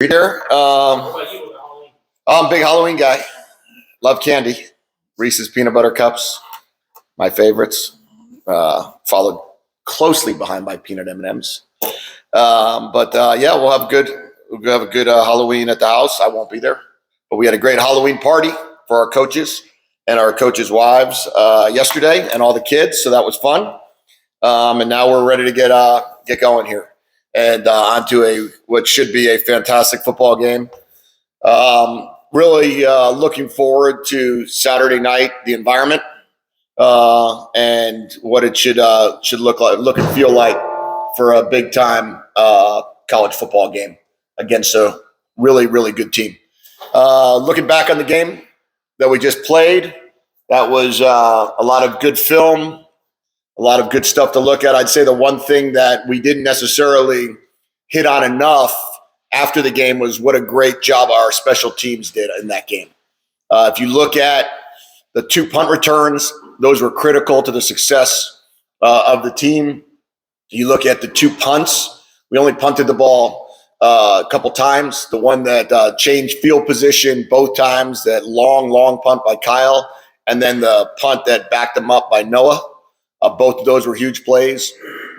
Peter, What about you with Halloween? I'm a big Halloween guy. Love candy. Reese's peanut butter cups, my favorites. Followed closely behind by peanut M&Ms. Yeah, we'll have a good Halloween at the house. I won't be there, but we had a great Halloween party for our coaches and our coaches' wives yesterday, and all the kids. So that was fun. And now we're ready to get going here and onto what should be a fantastic football game. Really looking forward to Saturday night, the environment, and what it should look and feel like for a big time college football game against a really, really good team. Looking back on the game that we just played, that was a lot of good film, a lot of good stuff to look at. I'd say the one thing that we didn't necessarily hit on enough after the game was what a great job our special teams did in that game. If you look at the 2 punt returns, those were critical to the success of the team. You look at the 2 punts, we only punted the ball a couple times. The one that changed field position both times, that long punt by Kyle, and then the punt that backed them up by Noah. Both of those were huge plays.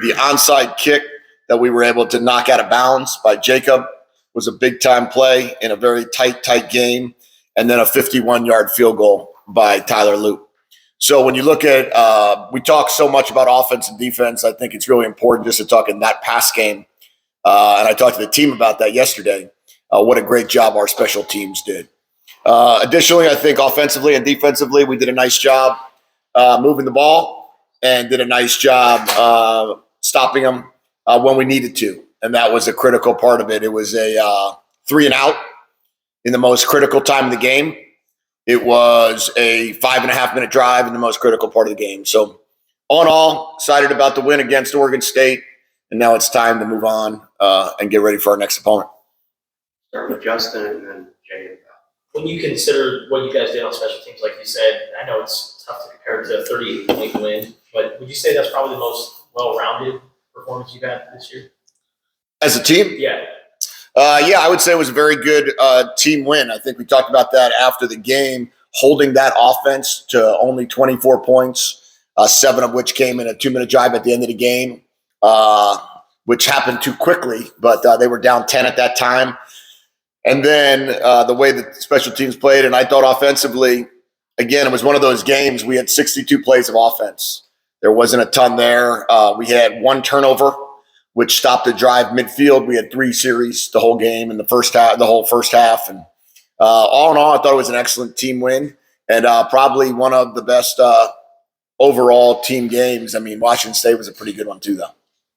The onside kick that we were able to knock out of bounds by Jacob was a big-time play in a very tight game. And then a 51-yard field goal by Tyler Loop. So when you look at we talk so much about offense and defense, I think it's really important just to talk in that pass game. And I talked to the team about that yesterday, what a great job our special teams did. Additionally, I think offensively and defensively, we did a nice job moving the ball and did a nice job stopping them when we needed to. And that was a critical part of it. It was a 3 and out in the most critical time of the game. It was a 5.5-minute drive in the most critical part of the game. So all in all, excited about the win against Oregon State. And now it's time to move on and get ready for our next opponent. Start with Justin and then Jay. When you consider what you guys did on special teams, like you said, I know it's tough to compare to a 38-point win, but would you say that's probably the most well-rounded performance you've had this year? As a team? Yeah. Yeah, I would say it was a very good team win. I think we talked about that after the game, holding that offense to only 24 points, 7 of which came in a 2-minute drive at the end of the game, which happened too quickly, but they were down 10 at that time. And then the way that special teams played, and I thought offensively, again, it was one of those games. We had 62 plays of offense. There wasn't a ton there. We had 1 turnover, which stopped the drive midfield. We had 3 series the whole game in the whole first half. And all in all, I thought it was an excellent team win and probably one of the best overall team games. I mean, Washington State was a pretty good one too, though.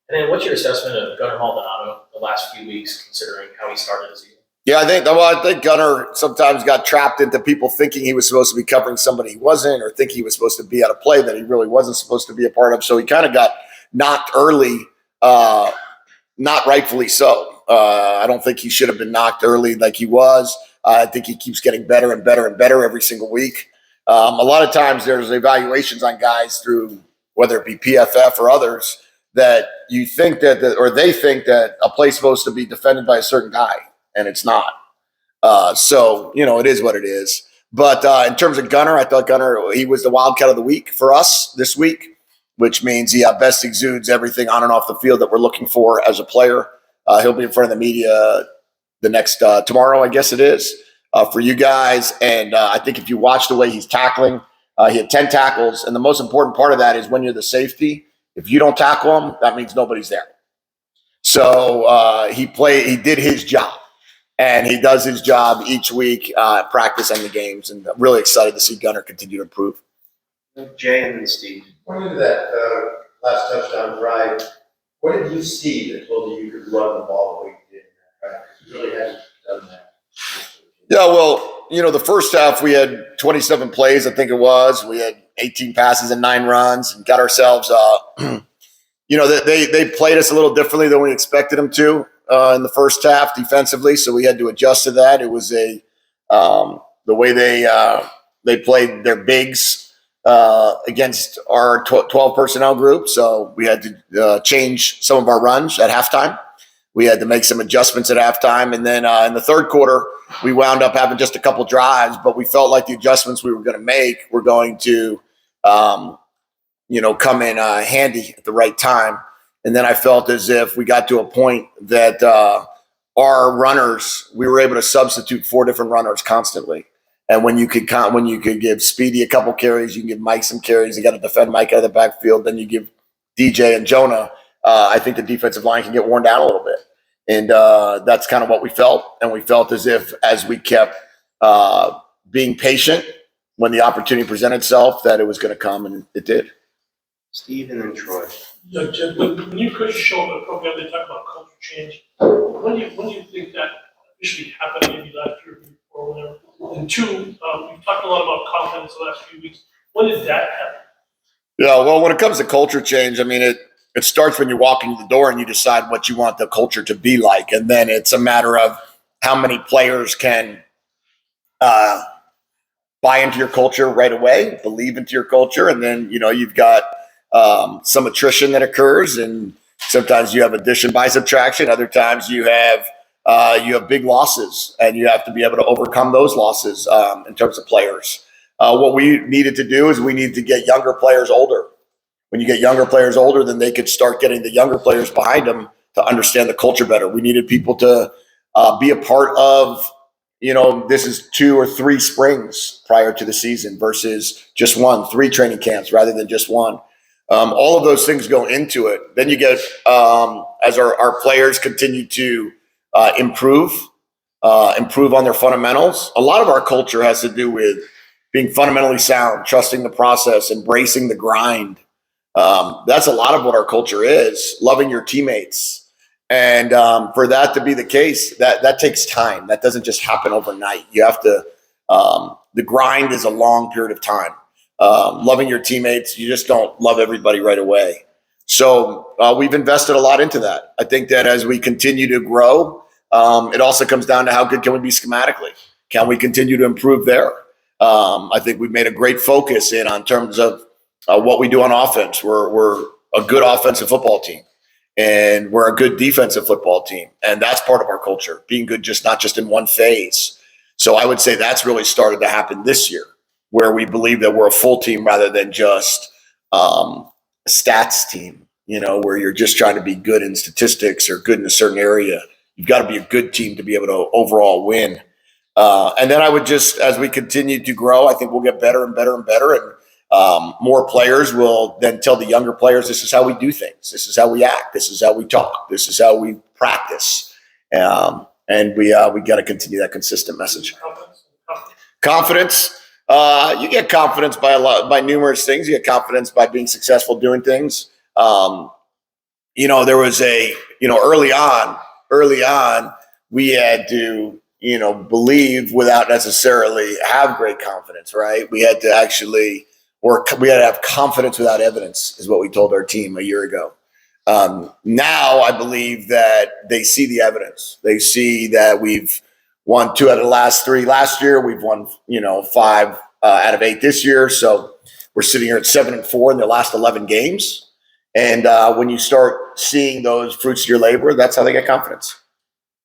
And then what's your assessment of Gunnar Maldonado the last few weeks, considering how he started the season? Yeah, I think Gunnar sometimes got trapped into people thinking he was supposed to be covering somebody he wasn't, or thinking he was supposed to be at a play that he really wasn't supposed to be a part of. So he kind of got knocked early, not rightfully so. I don't think he should have been knocked early like he was. I think he keeps getting better and better and better every single week. A lot of times there's evaluations on guys through whether it be PFF or others that you think or they think that a play's supposed to be defended by a certain guy. And it's not. So, it is what it is. But in terms of Gunnar, I thought Gunnar, he was the Wildcat of the week for us this week, which means he best exudes everything on and off the field that we're looking for as a player. He'll be in front of the media the next tomorrow, I guess it is, for you guys. And I think if you watch the way he's tackling, he had 10 tackles. And the most important part of that is when you're the safety, if you don't tackle him, that means nobody's there. So he did his job. And he does his job each week, practice and the games. And I'm really excited to see Gunnar continue to improve. Jay and then Steve. Pointing to that last touchdown drive, what did you see that told you you could run the ball the way you did in that practice? You really hadn't done that. Yeah, well, the first half we had 27 plays, I think it was. We had 18 passes and 9 runs and got ourselves they played us a little differently than we expected them to in the first half defensively, so we had to adjust to that. It was the way they played their bigs against our 12 personnel group, so we had to change some of our runs at halftime, we had to make some adjustments at halftime. And then in the third quarter, we wound up having just a couple drives, but we felt like the adjustments we were going to make were going to, come in handy at the right time. And then I felt as if we got to a point that our runners, we were able to substitute 4 different runners constantly. And when you could give Speedy a couple carries, you can give Mike some carries. You got to defend Mike out of the backfield. Then you give DJ and Jonah. I think the defensive line can get worn down a little bit. And that's kind of what we felt. And we felt as we kept being patient when the opportunity presented itself, that it was going to come, and it did. Steve and then Troy. Yeah, Jed, when you first showed the program, they talk about culture change. When do you think that officially happened, maybe last year or whatever? And 2, we've talked a lot about confidence the last few weeks. When did that happen? Yeah, well, when it comes to culture change, I mean, it starts when you walk into the door and you decide what you want the culture to be like. And then it's a matter of how many players can buy into your culture right away, believe into your culture. And then, you've got some attrition that occurs, and sometimes you have addition by subtraction. Other times you have big losses, and you have to be able to overcome those losses in terms of players. What we needed to do is we needed to get younger players older. When you get younger players older, then they could start getting the younger players behind them to understand the culture better. We needed people to be a part of, this is 2 or 3 springs prior to the season versus just 1, 3 training camps rather than just 1. All of those things go into it. Then you get, as our players continue to improve on their fundamentals. A lot of our culture has to do with being fundamentally sound, trusting the process, embracing the grind. That's a lot of what our culture is, loving your teammates. And for that to be the case, that takes time. That doesn't just happen overnight. You have to, the grind is a long period of time. Loving your teammates, you just don't love everybody right away. So we've invested a lot into that. I think that as we continue to grow, it also comes down to how good can we be schematically? Can we continue to improve there? I think we've made a great focus on terms of what we do on offense. We're a good offensive football team, and we're a good defensive football team. And that's part of our culture, being good not just in one phase. So I would say that's really started to happen this year, where we believe that we're a full team rather than just a stats team, where you're just trying to be good in statistics or good in a certain area. You've got to be a good team to be able to overall win. And then I would just, as we continue to grow, I think we'll get better and better and better. And more players will then tell the younger players, this is how we do things. This is how we act. This is how we talk. This is how we practice. And we got to continue that consistent message. Confidence. You get confidence by numerous things. You get confidence by being successful doing things. There was early on, we had to, believe without necessarily have great confidence, right? We had to actually we had to have confidence without evidence is what we told our team a year ago. Now I believe that they see the evidence. They see that we've won 2 out of the last 3 last year. We've won, 5 out of 8 this year. So we're sitting here at 7-4 in the last 11 games. And when you start seeing those fruits of your labor, that's how they get confidence.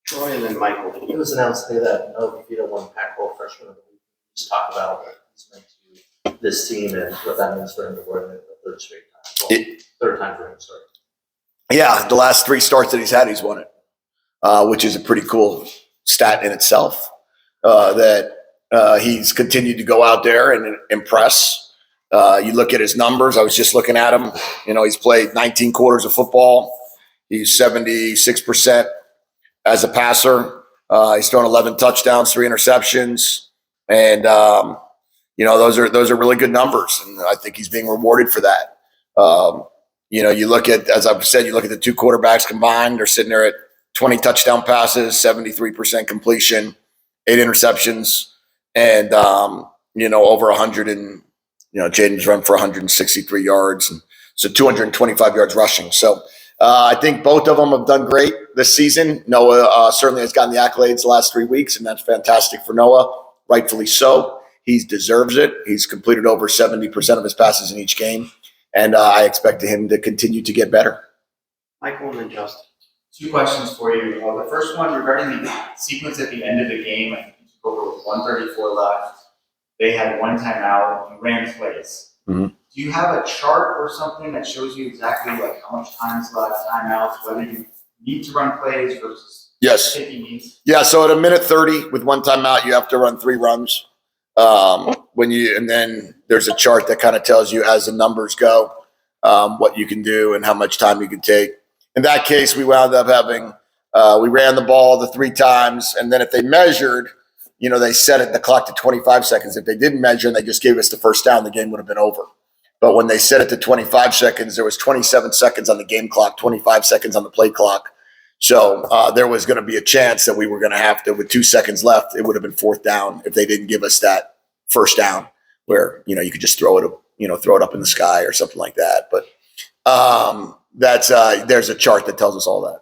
Troy and then Michael. It was announced today that Vita won Pac-12 Freshman of the Week. Just talk about what he's meant to this team and what that means for him to win it the 3rd straight time. Well, 3rd time for him, sorry. Yeah, the last 3 starts that he's had, he's won it, which is a pretty cool stat in itself. He's continued to go out there and impress. You look at his numbers. I was just looking at him. He's played 19 quarters of football. He's 76% as a passer. He's thrown 11 touchdowns, 3 interceptions, and those are really good numbers. And I think he's being rewarded for that. You look at, as I've said, you look at the 2 quarterbacks combined. They're sitting there at 20 touchdown passes, 73% completion, 8 interceptions, and over 100 and Jaden's run for 163 yards, and so 225 yards rushing. So I think both of them have done great this season. Noah certainly has gotten the accolades the last 3 weeks, and that's fantastic for Noah, rightfully so. He deserves it. He's completed over 70% of his passes in each game, and I expect him to continue to get better. Michael and then Justin. Two questions for you. The first one regarding the sequence at the end of the game. I think you took over with 134 left. They had one timeout. You ran plays. Mhm. Do you have a chart or something that shows you exactly like how much time is left, timeouts, whether you need to run plays versus Yes. taking needs? Yeah. So at a minute 30 with one timeout, you have to run 3 runs. And then there's a chart that kind of tells you as the numbers go, what you can do and how much time you can take. In that case, we wound up having, we ran the ball the 3 times. And then if they measured, they set the clock to 25 seconds. If they didn't measure and they just gave us the first down, the game would have been over. But when they set it to 25 seconds, there was 27 seconds on the game clock, 25 seconds on the play clock. So there was going to be a chance that we were going to have to, with 2 seconds left, it would have been 4th down if they didn't give us that first down where, you could just throw it up in the sky or something like that. But there's a chart that tells us all that.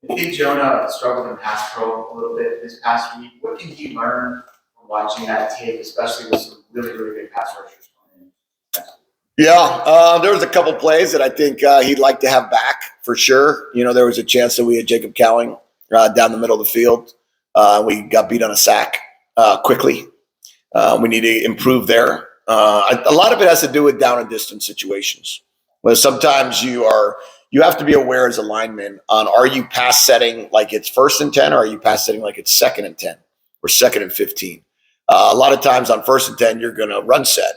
I think Jonah struggled in pass pro a little bit this past week. What can he learn from watching that tape, especially with some really, really good pass rushers coming in? Yeah, there was a couple plays that I think he'd like to have back for sure. There was a chance that we had Jacob Cowing down the middle of the field. We got beat on a sack quickly. We need to improve there. A lot of it has to do with down and distance situations. Where sometimes you have to be aware as a lineman on, are you pass setting like it's 1st and 10, or are you pass setting like it's 2nd and 10 or 2nd and 15? A lot of times on 1st and 10, you're going to run set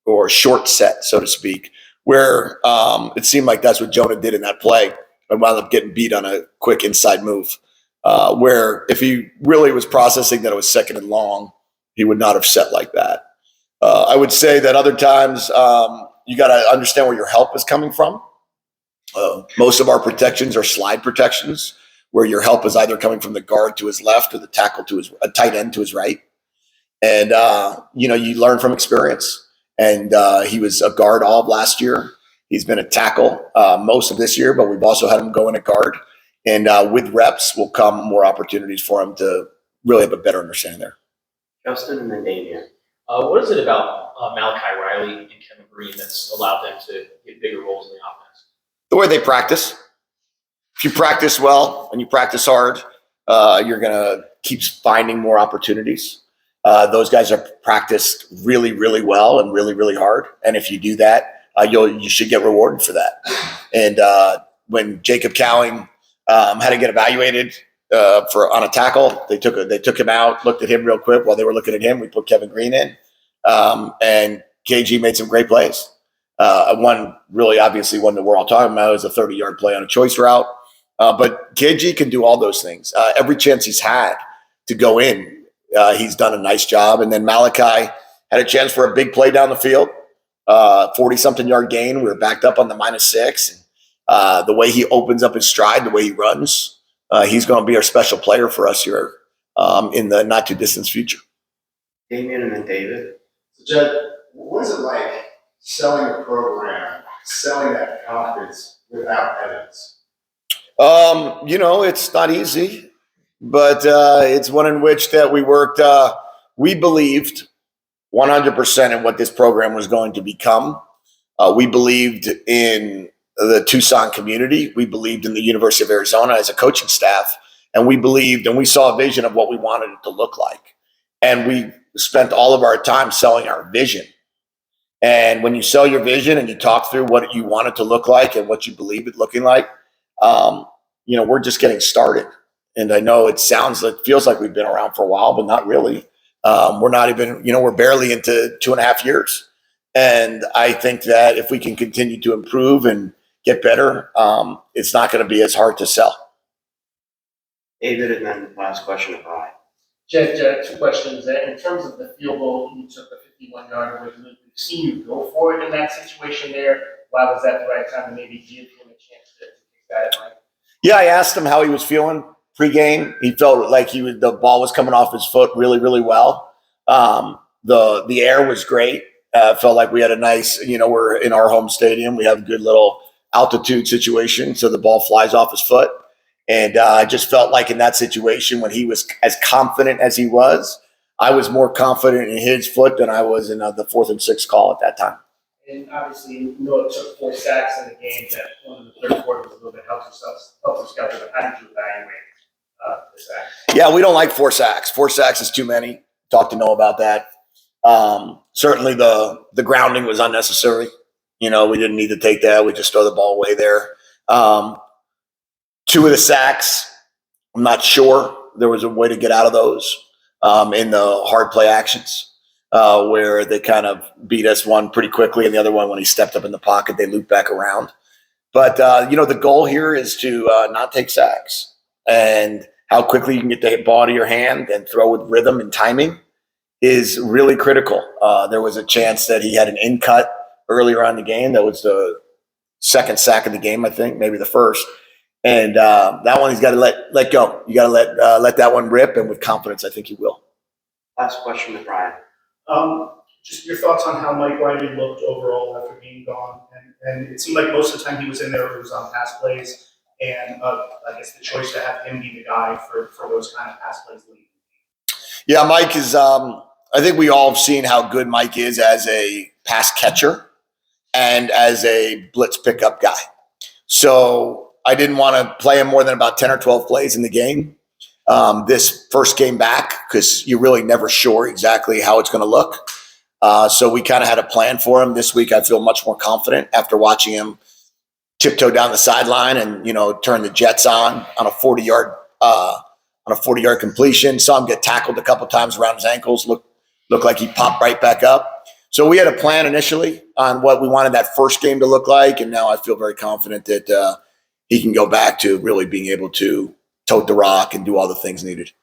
or short set, so to speak, where it seemed like that's what Jonah did in that play and wound up getting beat on a quick inside move. Where if he really was processing that it was 2nd and long, he would not have set like that. I would say that other times you got to understand where your help is coming from. Most of our protections are slide protections, where your help is either coming from the guard to his left or the tackle to a tight end to his right. And, you learn from experience. And he was a guard all of last year. He's been a tackle most of this year, but we've also had him go in at guard. And with reps will come more opportunities for him to really have a better understanding there. Justin and then Damian. What is it about Malachi Riley and Kevin Green that's allowed them to get bigger roles in the offense? The way they practice. If you practice well and you practice hard, you're going to keep finding more opportunities. Those guys are practiced really, really well and really, really hard. And if you do that, you should get rewarded for that. And when Jacob Cowing had to get evaluated on a tackle, they took him out, looked at him real quick. While they were looking at him, we put Kevin Green in, and KG made some great plays. One that we're all talking about is a 30-yard play on a choice route. But KG can do all those things. Every chance he's had to go in, he's done a nice job. And then Malachi had a chance for a big play down the field, 40-something yard gain. We were backed up on the -6. And the way he opens up his stride, the way he runs, he's going to be our special player for us here in the not-too-distant future. Damian and then David. So Jed, what is it like selling a program, selling that confidence without evidence? It's not easy, but it's one in which that we worked. We believed 100% in what this program was going to become. We believed in the Tucson community. We believed in the University of Arizona as a coaching staff, and we believed and we saw a vision of what we wanted it to look like. And we spent all of our time selling our vision. And when you sell your vision and you talk through what you want it to look like and what you believe it looking like, we're just getting started. And I know it feels like we've been around for a while, but not really. We're not even, we're barely into 2.5 years. And I think that if we can continue to improve and get better, it's not going to be as hard to sell. David, and then last question of Ryan. Jed, 2 questions. In terms of the field goal, you took the 51-yard away. We've seen you go for it in that situation there. Why was that the right time to maybe give him a chance to take that at line? Yeah, I asked him how he was feeling pregame. He felt like the ball was coming off his foot really, really well. The air was great. Felt like we had a nice, we're in our home stadium. We have a good little altitude situation, so the ball flies off his foot. And I just felt like in that situation, when he was as confident as he was, I was more confident in his foot than I was in the 4th and 6th call at that time. And obviously, Noah took 4 sacks in the game that one of the third quarter was a little bit helter-skelter, but how did you evaluate the sack? Yeah, we don't like 4 sacks. 4 sacks is too many. Talk to Noah about that. Certainly the grounding was unnecessary. You know, we didn't need to take that. We just throw the ball away there. 2 of the sacks, I'm not sure there was a way to get out of those in the hard play actions where they kind of beat us one pretty quickly, and the other one when he stepped up in the pocket, they looped back around. But, the goal here is to not take sacks, and how quickly you can get the ball to your hand and throw with rhythm and timing is really critical. There was a chance that he had an in cut earlier on in the game. That was the second sack of the game, I think, maybe the first. And that one he's got to let go. You got to let that one rip, and with confidence, I think he will. Last question with Ryan. Just your thoughts on how Mike Riley looked overall after being gone, and it seemed like most of the time he was in there, it was on pass plays, and I guess the choice to have him be the guy for those kind of pass plays. Yeah, Mike is. I think we all have seen how good Mike is as a pass catcher and as a blitz pickup guy. So I didn't want to play him more than about 10 or 12 plays in the game. This first game back, because you're really never sure exactly how it's going to look. So we kind of had a plan for him. This week I feel much more confident after watching him tiptoe down the sideline and, turn the Jets on a 40-yard completion. Saw him get tackled a couple times around his ankles. Looked like he popped right back up. So we had a plan initially on what we wanted that first game to look like, and now I feel very confident that he can go back to really being able to tote the rock and do all the things needed.